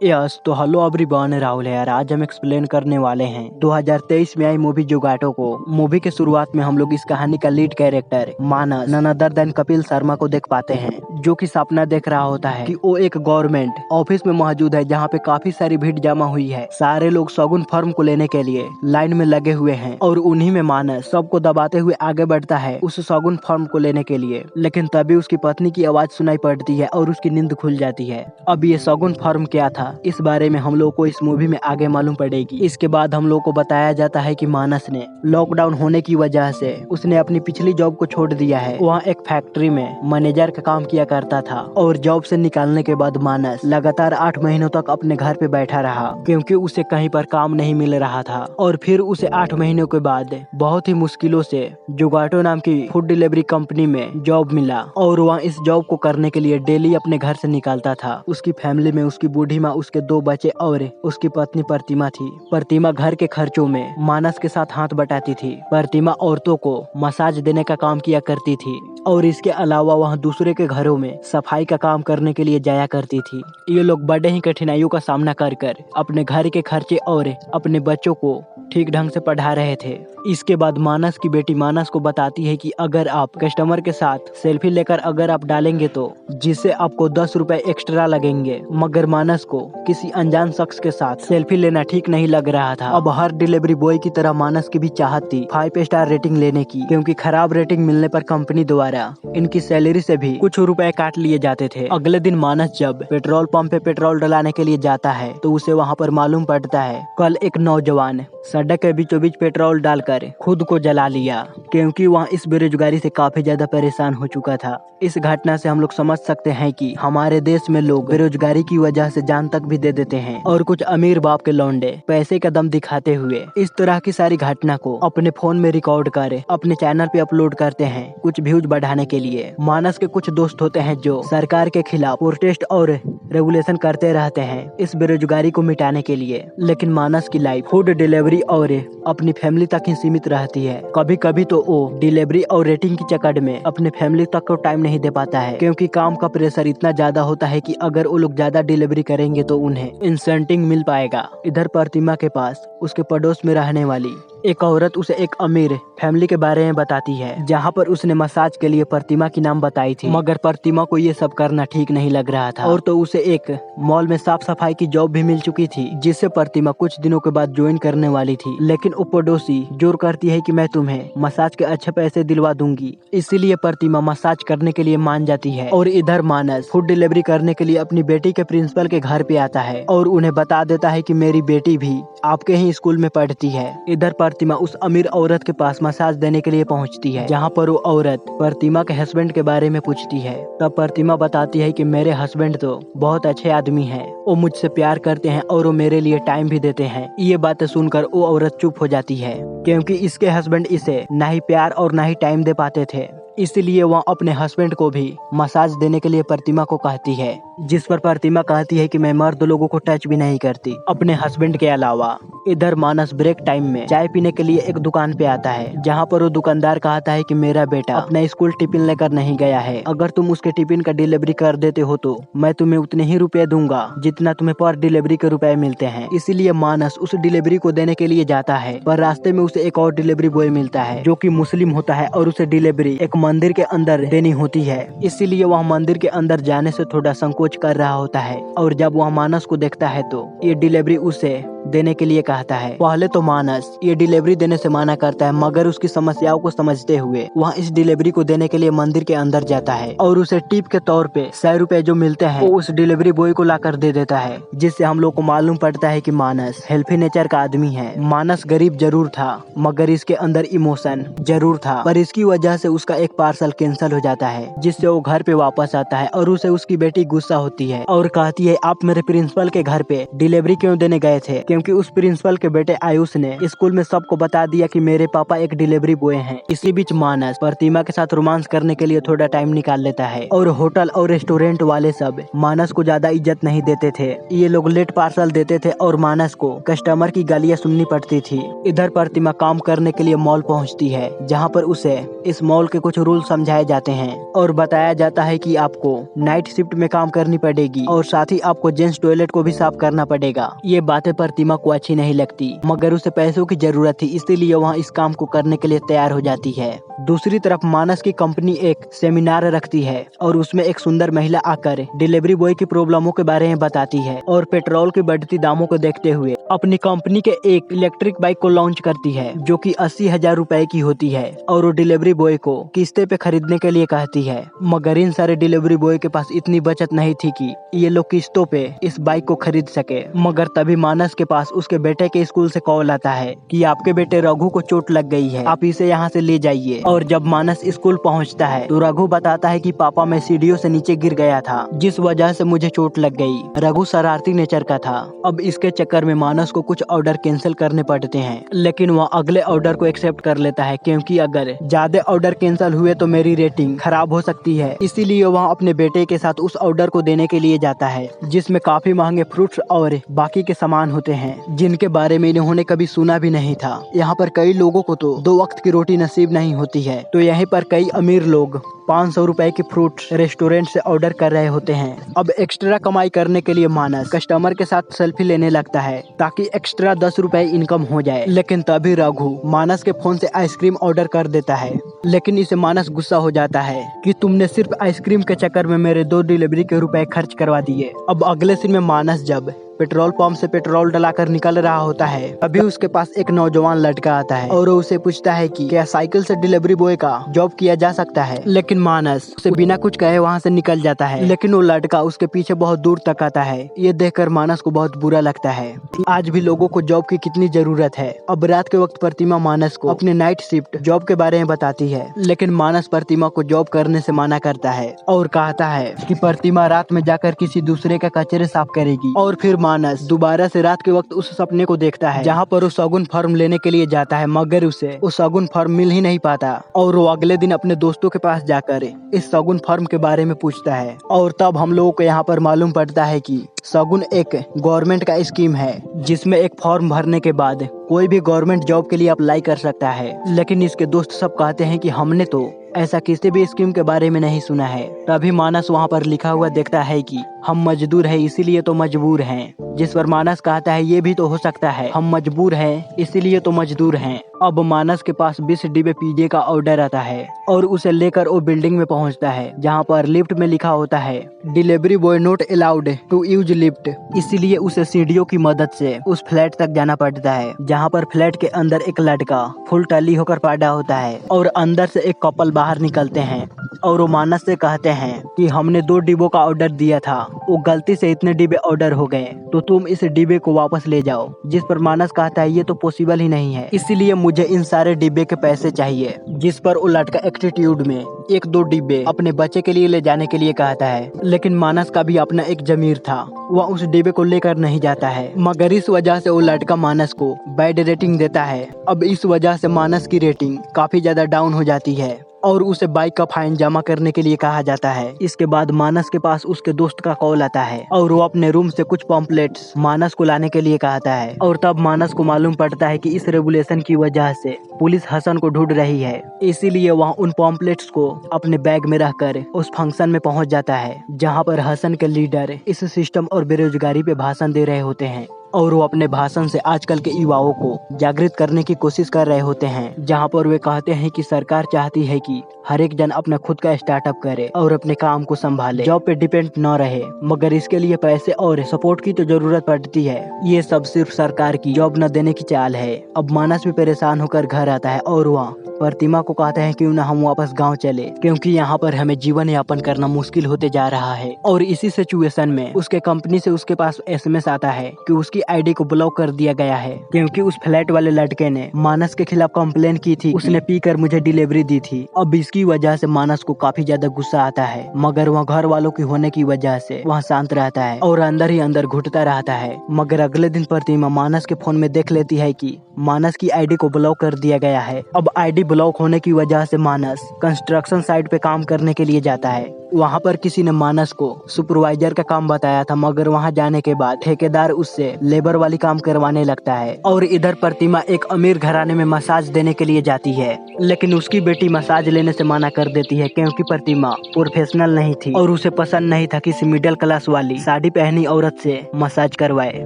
Yes तो hello everyone, Rahul है यार। आज हम एक्सप्लेन करने वाले हैं 2023 में आई मूवी जुगाटो को। मूवी के शुरुआत में हम लोग इस कहानी का lead character Manas none other than Kapil Sharma को देख पाते हैं, जो कि सपना देख रहा होता है कि वो एक गवर्नमेंट ऑफिस में मौजूद है, जहाँ पे काफी सारी भीड़ जमा हुई है। सारे लोग शगुन फर्म को लेने के लिए लाइन में लगे हुए हैं और उन्हीं में मानस सबको दबाते हुए आगे बढ़ता है उस शगुन फर्म को लेने के लिए। लेकिन तभी उसकी पत्नी की आवाज सुनाई पड़ती है और उसकी नींद खुल जाती है। अब ये शगुन फर्म क्या था, इस बारे में हम लोग को इस मूवी में आगे मालूम पड़ेगी। इसके बाद हम लोग को बताया जाता है कि मानस ने लॉकडाउन होने की वजह से उसने अपनी पिछली जॉब को छोड़ दिया है। वहाँ एक फैक्ट्री में मैनेजर का काम किया करता था और जॉब से निकालने के बाद मानस लगातार 8 महीनों तक अपने घर पे बैठा रहा, क्योंकि उसे कहीं पर काम नहीं मिल रहा था। और फिर उसे 8 महीनों के बाद बहुत ही मुश्किलों से जुगाटो नाम की फूड डिलीवरी कंपनी में जॉब मिला और वहाँ इस जॉब को करने के लिए डेली अपने घर से निकलता था। उसकी फैमिली में उसकी बूढ़ी माँ, उसके 2 बच्चे और उसकी पत्नी प्रतिमा थी। प्रतिमा घर के खर्चों में मानस के साथ हाथ बटाती थी। प्रतिमा औरतों को मसाज देने का काम किया करती थी और इसके अलावा वह दूसरे के घरों में सफाई का काम करने के लिए जाया करती थी। ये लोग बड़े ही कठिनाइयों का सामना कर अपने घर के खर्चे और अपने बच्चों को ठीक ढंग से पढ़ा रहे थे। इसके बाद मानस की बेटी मानस को बताती है कि अगर आप कस्टमर के साथ सेल्फी लेकर अगर आप डालेंगे तो जिससे आपको 10 रुपए एक्स्ट्रा लगेंगे। मगर मानस को किसी अनजान शख्स के साथ सेल्फी लेना ठीक नहीं लग रहा था। अब हर डिलीवरी बॉय की तरह मानस की भी चाहत थी 5 स्टार रेटिंग लेने की, क्योंकि खराब रेटिंग मिलने पर कंपनी द्वारा इनकी सैलरी से भी कुछ रुपए काट लिए जाते थे। अगले दिन मानस जब पेट्रोल पंप पे पेट्रोल डलाने के लिए जाता है तो उसे वहाँ पर मालूम पड़ता है कल एक नौजवान सड़क के बीचों बीच पेट्रोल डालकर खुद को जला लिया, क्योंकि वह इस बेरोजगारी से काफी ज्यादा परेशान हो चुका था। इस घटना से हम लोग समझ सकते हैं कि हमारे देश में लोग बेरोजगारी की वजह से जान तक भी दे देते हैं और कुछ अमीर बाप के लौंडे पैसे का दम दिखाते हुए इस तरह की सारी घटना को अपने फोन में रिकॉर्ड कर अपने चैनल पे अपलोड करते हैं कुछ व्यूज बढ़ाने के लिए। मानस के कुछ दोस्त होते हैं जो सरकार के खिलाफ प्रोटेस्ट और रेगुलेशन करते रहते हैं इस बेरोजगारी को मिटाने के लिए। लेकिन मानस की लाइफ फूड डिलीवरी और अपनी फैमिली तक ही सीमित रहती है। कभी कभी तो वो डिलीवरी और रेटिंग की चक्कर में अपने फैमिली तक को टाइम नहीं दे पाता है, क्योंकि काम का प्रेशर इतना ज्यादा होता है कि अगर वो लोग ज्यादा डिलीवरी करेंगे तो उन्हें इंसेंटिव मिल पाएगा। इधर प्रतिमा के पास उसके पड़ोस में रहने वाली एक औरत उसे एक अमीर फैमिली के बारे में बताती है, जहाँ पर उसने मसाज के लिए प्रतिमा की नाम बताई थी। मगर प्रतिमा को ये सब करना ठीक नहीं लग रहा था और तो उसे एक मॉल में साफ सफाई की जॉब भी मिल चुकी थी, जिससे प्रतिमा कुछ दिनों के बाद ज्वाइन करने वाली थी। लेकिन वो पड़ोसी जोर करती है कि मैं तुम्हें मसाज के अच्छे पैसे दिलवा दूंगी, इसीलिए प्रतिमा मसाज करने के लिए मान जाती है। और इधर मानस फूड डिलीवरी करने के लिए अपनी बेटी के प्रिंसिपल के घर पे आता है और उन्हें बता देता है कि मेरी बेटी भी आपके ही स्कूल में पढ़ती है। इधर प्रतिमा उस अमीर औरत के पास मसाज देने के लिए पहुंचती है, जहां पर वो औरत प्रतिमा के हस्बैंड के बारे में पूछती है। तब प्रतिमा बताती है कि मेरे हस्बैंड तो बहुत अच्छे आदमी हैं, वो मुझसे प्यार करते हैं और वो मेरे लिए टाइम भी देते हैं। ये बातें सुनकर वो औरत चुप हो जाती है, क्योंकि इसके हस्बैंड इसे ना ही प्यार और ना ही टाइम दे पाते थे। इसलिए वह अपने हस्बैंड को भी मसाज देने के लिए प्रतिमा को कहती है, जिस पर प्रतिमा कहती है कि मैं मर्द लोगों को टच भी नहीं करती अपने हस्बैंड के अलावा। इधर मानस ब्रेक टाइम में चाय पीने के लिए एक दुकान पे आता है, जहाँ पर वो दुकानदार कहता है कि मेरा बेटा अपना स्कूल टिफिन लेकर नहीं गया है, अगर तुम उसके टिफिन का डिलीवरी कर देते हो तो मैं तुम्हें उतने ही रुपए दूंगा जितना तुम्हें पर डिलीवरी के रुपए मिलते हैं। इसीलिए मानस उस डिलीवरी को देने के लिए जाता है, पर रास्ते में उसे एक और डिलीवरी बॉय मिलता है जो कि मुस्लिम होता है और उसे डिलीवरी एक मंदिर के अंदर देनी होती है। इसीलिए वह मंदिर के अंदर जाने से थोड़ा संकोच कर रहा होता है और जब वह मानस को देखता है तो ये डिलीवरी उसे देने के लिए कहता है। पहले तो मानस ये डिलीवरी देने से मना करता है, मगर उसकी समस्याओं को समझते हुए वह इस डिलीवरी को देने के लिए मंदिर के अंदर जाता है और उसे टिप के तौर पे 100 रुपए जो मिलते हैं वो उस डिलीवरी बॉय को लाकर दे देता है, जिससे हम लोग को मालूम पड़ता है कि मानस हेल्पी नेचर का आदमी है। मानस गरीब जरूर था, मगर इसके अंदर इमोशन जरूर था, पर इसकी वजह से उसका एक पार्सल कैंसिल हो जाता है, जिससे वो घर पे वापस आता है और उसे उसकी बेटी गुस्सा होती है और कहती है आप मेरे प्रिंसिपल के घर पे डिलीवरी क्यों देने गए थे, क्योंकि उस प्रिंसिपल के बेटे आयुष ने स्कूल में सबको बता दिया कि मेरे पापा एक डिलीवरी बॉय हैं। इसी बीच मानस प्रतिमा के साथ रोमांस करने के लिए थोड़ा टाइम निकाल लेता है और होटल और रेस्टोरेंट वाले सब मानस को ज्यादा इज्जत नहीं देते थे। ये लोग लेट पार्सल देते थे और मानस को कस्टमर की गालियाँ सुननी पड़ती थी। इधर प्रतिमा काम करने के लिए मॉल पहुँचती है, जहाँ पर उसे इस मॉल के कुछ रूल समझाए जाते हैं और बताया जाता है कि आपको नाइट शिफ्ट में काम करनी पड़ेगी और साथ ही आपको जेंट्स टॉयलेट को भी साफ करना पड़ेगा। ये बातें प्रतिमा को अच्छी नहीं लगती, मगर उसे पैसों की जरूरत थी, इसीलिए वहाँ इस काम को करने के लिए तैयार हो जाती है। दूसरी तरफ मानस की कंपनी एक सेमिनार रखती है और उसमें एक सुंदर महिला आकर डिलीवरी बॉय की प्रॉब्लमों के बारे में बताती है और पेट्रोल की बढ़ती दामों को देखते हुए अपनी कंपनी के एक इलेक्ट्रिक बाइक को लॉन्च करती है, जो कि 80,000 रुपए की होती है और वो डिलीवरी बॉय को किस्ते पे खरीदने के लिए कहती है। मगर इन सारे डिलीवरी बॉय के पास इतनी बचत नहीं थी कि ये लोग किस्तों पे इस बाइक को खरीद सके। मगर तभी मानस के पास उसके बेटे के स्कूल से कॉल आता है कि आपके बेटे रघु को चोट लग गई है, आप इसे यहाँ से ले जाइए। और जब मानस स्कूल पहुँचता है तो रघु बताता है कि पापा मैं सीढ़ियों से नीचे गिर गया था, जिस वजह से मुझे चोट लग गई। रघु शरारती नेचर का था। अब इसके चक्कर में मानस को कुछ ऑर्डर कैंसिल करने पड़ते हैं, लेकिन वह अगले ऑर्डर को एक्सेप्ट कर लेता है, क्योंकि अगर ज्यादा ऑर्डर कैंसिल हुए तो मेरी रेटिंग खराब हो सकती है। इसीलिए वह अपने बेटे के साथ उस ऑर्डर को देने के लिए जाता है, जिसमें काफी महंगे फ्रूट्स और बाकी के सामान होते हैं, जिनके बारे में इन्होंने कभी सुना भी नहीं था। यहाँ पर कई लोगों को तो 2 वक्त की रोटी नसीब नहीं होती है, तो यहीं पर कई अमीर लोग 500 रुपए की फ्रूट रेस्टोरेंट से ऑर्डर कर रहे होते हैं। अब एक्स्ट्रा कमाई करने के लिए मानस कस्टमर के साथ सेल्फी लेने लगता है ताकि एक्स्ट्रा 10 रुपए इनकम हो जाए। लेकिन तभी रघु मानस के फोन से आइसक्रीम ऑर्डर कर देता है, लेकिन इसे मानस गुस्सा हो जाता है कि तुमने सिर्फ आइसक्रीम के चक्कर में मेरे 2 डिलीवरी के रुपए खर्च करवा दिए। अब अगले सीन में मानस जब पेट्रोल पंप से पेट्रोल डलाकर निकल रहा होता है, अभी उसके पास एक नौजवान लड़का आता है और उसे पूछता है कि क्या साइकिल से डिलीवरी बॉय का जॉब किया जा सकता है। लेकिन मानस उसे बिना कुछ कहे वहाँ से निकल जाता है, लेकिन वो लड़का उसके पीछे बहुत दूर तक आता है। ये देखकर मानस को बहुत बुरा लगता है। आज भी लोगों को जॉब की कितनी जरूरत है। अब रात के वक्त प्रतिमा मानस को अपने नाइट शिफ्ट जॉब के बारे में बताती है, लेकिन मानस प्रतिमा को जॉब करने से मना करता है और कहता है कि प्रतिमा रात में जाकर किसी दूसरे का कचरे साफ करेगी। और फिर मानस दोबारा से रात के वक्त उस सपने को देखता है जहाँ पर वो शगुन फॉर्म लेने के लिए जाता है, मगर उसे वो शगुन फॉर्म मिल ही नहीं पाता और वो अगले दिन अपने दोस्तों के पास जाकर इस शगुन फॉर्म के बारे में पूछता है। और तब हम लोगों को यहाँ पर मालूम पड़ता है कि शगुन एक गवर्नमेंट का स्कीम है, जिसमें एक फॉर्म भरने के बाद कोई भी गवर्नमेंट जॉब के लिए अप्लाई कर सकता है। लेकिन इसके दोस्त सब कहते हैं कि हमने तो ऐसा किसी भी स्कीम के बारे में नहीं सुना है। तभी मानस वहाँ पर लिखा हुआ देखता है कि हम मजदूर हैं इसीलिए तो मजबूर हैं, जिस पर मानस कहता है ये भी तो हो सकता है, हम मजबूर हैं इसीलिए तो मजदूर हैं। अब मानस के पास 20 डिब्बे पिज्जे का ऑर्डर आता है और उसे लेकर वो बिल्डिंग में पहुंचता है, जहां पर लिफ्ट में लिखा होता है delivery boy not allowed to use lift. इसीलिए उसे सीढ़ियों की मदद से उस फ्लैट तक जाना पड़ता है, जहां पर फ्लैट के अंदर एक लड़का फुल टली होकर पैदा होता है और अंदर से एक कपल बाहर निकलते हैं और वो मानस से कहते हैं कि हमने 2 डिब्बों का ऑर्डर दिया था, वो गलती से इतने डिब्बे ऑर्डर हो गए, तो तुम इस डिब्बे को वापस ले जाओ। जिस पर मानस कहता है ये तो पॉसिबल ही नहीं है, इसीलिए मुझे इन सारे डिब्बे के पैसे चाहिए। जिस पर वो लड़का एटीट्यूड में 1-2 डिब्बे अपने बच्चे के लिए ले जाने के लिए कहता है, लेकिन मानस का भी अपना एक जमीर था, वह उस डिब्बे को लेकर नहीं जाता है। मगर इस वजह से वो लड़का मानस को बैड रेटिंग देता है। अब इस वजह से मानस की रेटिंग काफी ज्यादा डाउन हो जाती है और उसे बाइक का फाइन जमा करने के लिए कहा जाता है। इसके बाद मानस के पास उसके दोस्त का कॉल आता है और वो अपने रूम से कुछ पॉम्पलेट्स मानस को लाने के लिए कहता है। और तब मानस को मालूम पड़ता है कि इस रेगुलेशन की वजह से पुलिस हसन को ढूंढ रही है, इसीलिए वह उन पॉम्पलेट्स को अपने बैग में रखकर उस फंक्शन में पहुंच जाता है, जहां पर हसन के लीडर इस सिस्टम और बेरोजगारी पे भाषण दे रहे होते हैं और वो अपने भाषण से आजकल के युवाओं को जागृत करने की कोशिश कर रहे होते हैं, जहां पर वे कहते हैं कि सरकार चाहती है कि हर एक जन अपना खुद का स्टार्टअप करे और अपने काम को संभाले, जॉब पे डिपेंड न रहे, मगर इसके लिए पैसे और सपोर्ट की तो जरूरत पड़ती है। ये सब सिर्फ सरकार की जॉब न देने की चाल है। अब मानस भी परेशान होकर घर आता है और वह प्रतिमा को कहते हैं क्यों ना हम वापस गांव चले, क्योंकि यहाँ पर हमें जीवन यापन करना मुश्किल होते जा रहा है। और इसी सिचुएशन में उसके कंपनी से उसके पास SMS आता है कि उसकी की आईडी को ब्लॉक कर दिया गया है क्योंकि उस फ्लैट वाले लड़के ने मानस के खिलाफ कंप्लेन की थी। उसने पीकर मुझे डिलीवरी दी थी। अब इसकी वजह से मानस को काफी ज्यादा गुस्सा आता है, मगर वह घर वालों की होने की वजह से वह शांत रहता है और अंदर ही अंदर घुटता रहता है। मगर अगले दिन प्रतिमा मानस के फोन में देख लेती है कि मानस की आईडी को ब्लॉक कर दिया गया है। अब आईडी ब्लॉक होने की वजह से मानस कंस्ट्रक्शन साइट पे काम करने के लिए जाता है। वहाँ पर किसी ने मानस को सुपरवाइजर का काम बताया था, मगर वहाँ जाने के बाद ठेकेदार उससे लेबर वाली काम करवाने लगता है। और इधर प्रतिमा एक अमीर घराने में मसाज देने के लिए जाती है, लेकिन उसकी बेटी मसाज लेने से मना कर देती है क्योंकि प्रतिमा प्रोफेशनल नहीं थी और उसे पसंद नहीं था किसी मिडिल क्लास वाली साड़ी पहनी औरत से मसाज करवाए।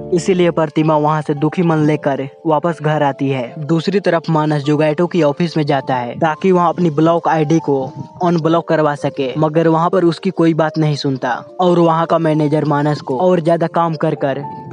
इसीलिए प्रतिमा वहाँ से दुखी मन लेकर वापस घर आती है। दूसरी तरफ मानस जोगैटो की ऑफिस में जाता है ताकि वहाँ अपनी ब्लॉक आईडी को अनब्लॉक करवा सके, मगर वहाँ पर उसकी कोई बात नहीं सुनता और वहाँ का मैनेजर मानस को और ज्यादा काम कर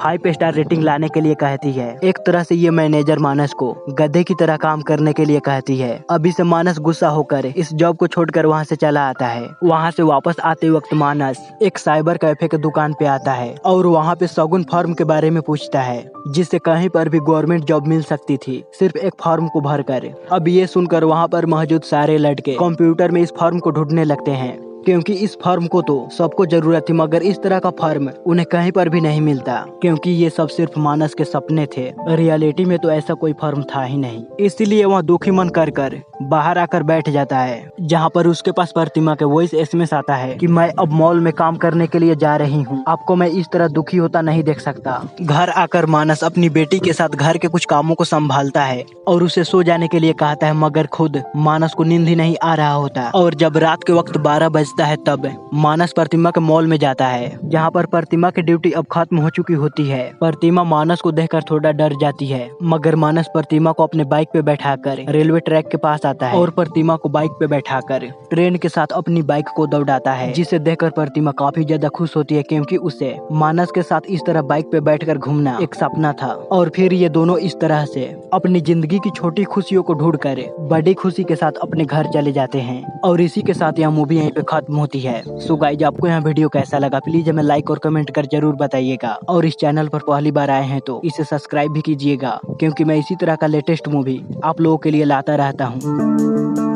5 स्टार रेटिंग लाने के लिए कहती है। एक तरह से ये मैनेजर मानस को गधे की तरह काम करने के लिए कहती है। अभी से मानस गुस्सा होकर इस जॉब को छोड़कर वहाँ से चला आता है। वहाँ से वापस आते वक्त मानस एक साइबर कैफे के दुकान पे आता है और वहाँ पे शगुन फॉर्म के बारे में पूछता है, जिससे कहीं पर भी गवर्नमेंट जॉब मिल सकती थी सिर्फ एक फॉर्म को भरकर। अब ये सुनकर वहाँ पर मौजूद सारे लड़के कंप्यूटर में इस फॉर्म को ढूंढने लगते हैं क्योंकि इस फॉर्म को तो सबको जरूरत थी, मगर इस तरह का फॉर्म उन्हें कहीं पर भी नहीं मिलता क्योंकि ये सब सिर्फ मानस के सपने थे। रियलिटी में तो ऐसा कोई फॉर्म था ही नहीं। इसीलिए वह दुखी मन कर बाहर आकर बैठ जाता है, जहाँ पर उसके पास प्रतिमा के वॉइस एसएमएस आता है कि मैं अब मॉल में काम करने के लिए जा रही हूँ, आपको मैं इस तरह दुखी होता नहीं देख सकता। घर आकर मानस अपनी बेटी के साथ घर के कुछ कामों को संभालता है और उसे सो जाने के लिए कहता है, मगर खुद मानस को नींद ही नहीं आ रहा होता। और जब रात के वक्त 12 बजता है तब मानस प्रतिमा के मॉल में जाता है, जहाँ पर प्रतिमा की ड्यूटी अब खत्म हो चुकी होती है। प्रतिमा मानस को देखकर थोड़ा डर जाती है, मगर मानस प्रतिमा को अपने बाइक पे बैठाकर रेलवे ट्रैक के पास आता है और प्रतिमा को बाइक पे बैठाकर ट्रेन के साथ अपनी बाइक को दौड़ाता है, जिसे देखकर प्रतिमा काफी ज्यादा खुश होती है क्योंकि उसे मानस के साथ इस तरह बाइक पे बैठकर घूमना एक सपना था। और फिर ये दोनों इस तरह से अपनी जिंदगी की छोटी खुशियों को ढूंढकर बड़ी खुशी के साथ अपने घर चले जाते हैं। और इसी के साथ यह मूवी यहीं पे खत्म होती है। सो गाइज, आपको यह वीडियो कैसा लगा प्लीज हमें लाइक और कमेंट कर जरूर बताइएगा। और इस चैनल पर पहली बार आए हैं तो इसे सब्सक्राइब भी कीजिएगा क्योंकि मैं इसी तरह का लेटेस्ट मूवी आप लोगों के लिए लाता रहता हूँ।